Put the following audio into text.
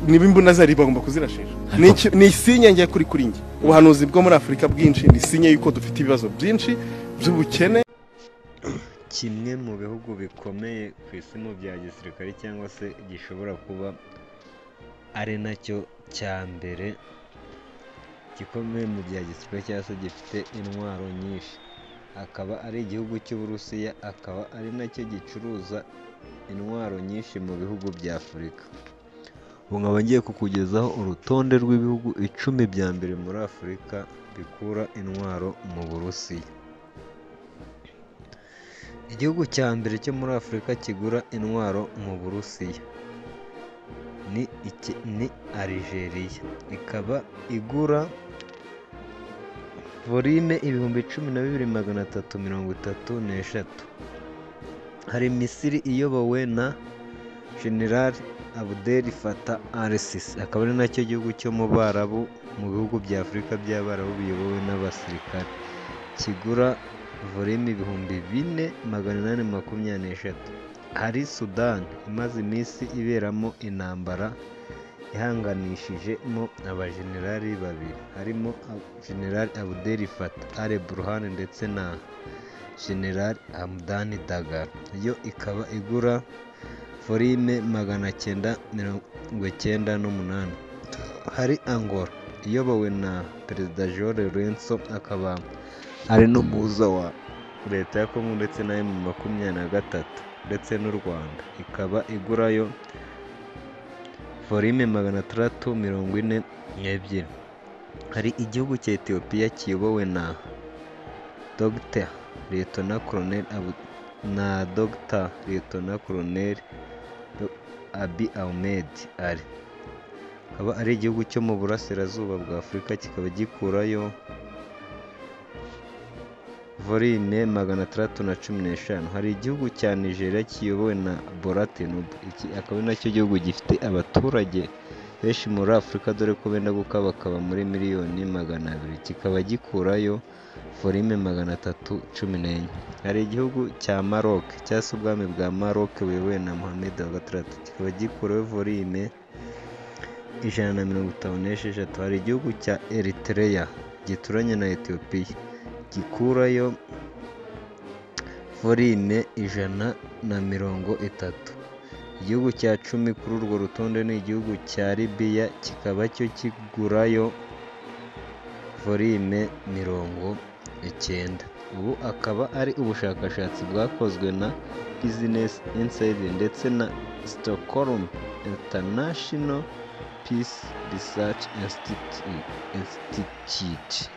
niba imbunda zari bagomba kuzirashisha ni sinye ngiye kuri nge ubuhanuzi bwo muri Afurika bwinshi ni sinye yuko dufite ibibazo byinshi by'ubukene. Kimwe mu bihugu bikomeye ku isi mu bya gisirikare cyangwa se gishobora kuba ari nacyo cya mbere gikomeye mu bya gisirikare cyangwa se gifite intwaro nyinshi, akaba ari igihugu cy'Uburusiya, akaba ari nacyo gicuruza intwaro nyinshi mu bihugu bya Afurika. Ubu nkaba ngiye kukugezaho urutonde rw'ibihugu 10 bya mbere muri Afurika bikura intwaro mu Burusiya. Igihugu cya mbere cyo muri Afurika kigura intwaro mu Burusiya ni Algeria, ikaba igura volume 12,333. Hari Misiri iyobowe na General Abdel Fattah al-Sisi, akaba ari nacyo gihugu cyo mu Barabu mu bihugu bya Afurika by'Abarabu biyobowe n'abasirikare, kigura volume 4,823. Hari Sudan imaze iminsi iberamo intambara ihanganishijemo abajenerali babiri, harimo General Abdel Fattah al-Burhan ndetse na General Hamdan Dagalo. Yo ikaba igura volume 998. Hari Angola iyobowe na Perezida João Lourenço, akaba ari n'umuhuza wa leta ya Kongo ndetse na M23 ndetse n'u Rwanda, ikaba igurayo volume 642. Hari igihugu cya Ethiopia kiyobowe na Dr. Lieutenant Colonel Abiy Ahmed Ali, akaba ari igihugu cyo mu burasirazuba bwa Afurika, kikaba gikurayo volume 615. Hari igihugu cya Nigeria kiyobowe na Bola Tinubu, iki akaba ari nacyo gihugu gifite abaturage benshi muri Afurika dore ko benda gukabakaba muri miliyoni 200, kikaba gikurayo volume 314. Hari igihugu cya Maroc cyangwa se ubwami bwa Maroc buyobowe na Mohammed wa gatandatu, kikaba gikurayo volume 156. Hari igihugu cya Eritrea gituranye na Ethiopia, gikurayo volume 130. Igihugu cya 10 kuri urwo rutonde ni igihugu cya Libya, kikaba cyo kigurayo volume 90. Ubu akaba ari ubushakashatsi bwakozwe na Business Insider ndetse na Stockholm International Peace Research Institute.